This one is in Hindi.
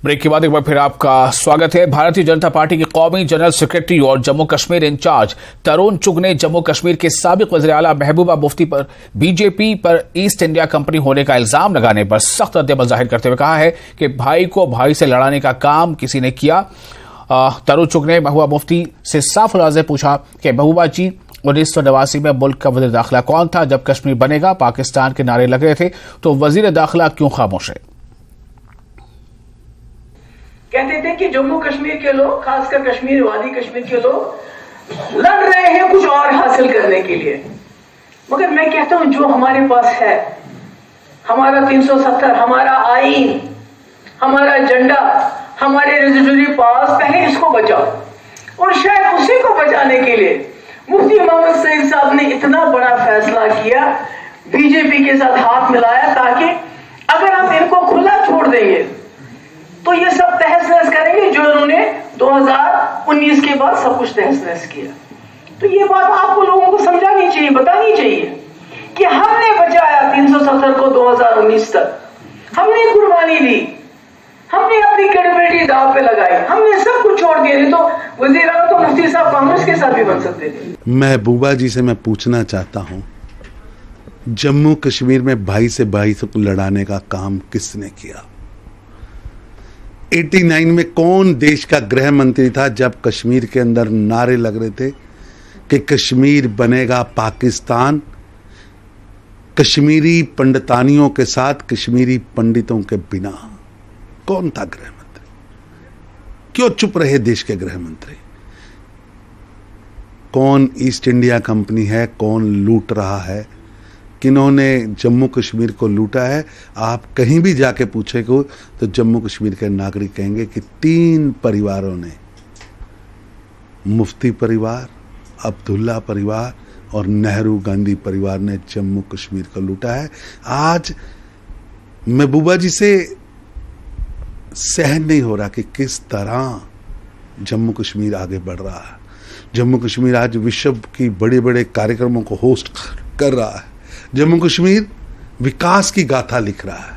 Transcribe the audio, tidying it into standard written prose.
ब्रेक के बाद एक बार फिर आपका स्वागत है। भारतीय जनता पार्टी के कौमी जनरल सेक्रेटरी और जम्मू कश्मीर इंचार्ज तरुण चुग ने जम्मू कश्मीर के साबिक वज़ीर आला महबूबा मुफ्ती पर बीजेपी पर ईस्ट इंडिया कंपनी होने का इल्जाम लगाने पर सख्त रद्द-ए-अमल जाहिर करते हुए कहा है कि भाई को भाई से लड़ाने का काम किसी ने किया। तरुण चुग ने महबूबा मुफ्ती से साफ अंदाज में पूछा कि महबूबा जी 1989 में मुल्क का वज़ीर दाखिला कौन था? जब कश्मीर बनेगा पाकिस्तान के नारे लग रहे थे तो वज़ीर दाखिला क्यों खामोश है? कहते थे कि जम्मू कश्मीर के लोग, खासकर कश्मीर वादी कश्मीर के लोग लड़ रहे हैं कुछ और हासिल करने के लिए, मगर मैं कहता हूं जो हमारे पास है, हमारा 370, हमारा आईन, हमारा झंडा, हमारे रेजिडरी पास, पहले इसको बचाओ। और शायद उसी को बचाने के लिए मुफ्ती मोहम्मद सईद साहब ने इतना बड़ा फैसला किया, बीजेपी के साथ हाथ मिलाया, ताकि अगर हम इनको खुला छोड़ देंगे तो ये सब तहस नहस करेंगे जो उन्होंने 2019 के बाद सब कुछ तहस नहस किया। तो ये बात आपको लोगों को समझानी चाहिए, बतानी चाहिए कि हमने बचाया 370 को 2019 तक, हमने कुर्बानी दी, हमने अपनी क्रेडिबिलिटी दांव पे लगाई, हमने सब कुछ छोड़ दिया। नहीं तो वज़ीर आला तो मुफ्ती साहब कांग्रेस के साथ भी बन सकते थे। महबूबा जी से मैं पूछना चाहता हूं, जम्मू कश्मीर में भाई से लड़ाने का काम किसने किया? 89 में कौन देश का गृह मंत्री था जब कश्मीर के अंदर नारे लग रहे थे कि कश्मीर बनेगा पाकिस्तान? कश्मीरी पंडितानियों के साथ, कश्मीरी पंडितों के बिना कौन था गृह मंत्री? क्यों चुप रहे देश के गृह मंत्री? कौन ईस्ट इंडिया कंपनी है? कौन लूट रहा है? किन्होंने जम्मू कश्मीर को लूटा है? आप कहीं भी जाके पूछेंगे तो जम्मू कश्मीर के नागरिक कहेंगे कि 3 परिवारों ने, मुफ्ती परिवार, अब्दुल्ला परिवार और नेहरू गांधी परिवार ने जम्मू कश्मीर को लूटा है। आज महबूबा जी से सहन नहीं हो रहा कि किस तरह जम्मू कश्मीर आगे बढ़ रहा है। जम्मू कश्मीर आज विश्व की बड़े बड़े कार्यक्रमों को होस्ट कर रहा है। जम्मू कश्मीर विकास की गाथा लिख रहा है।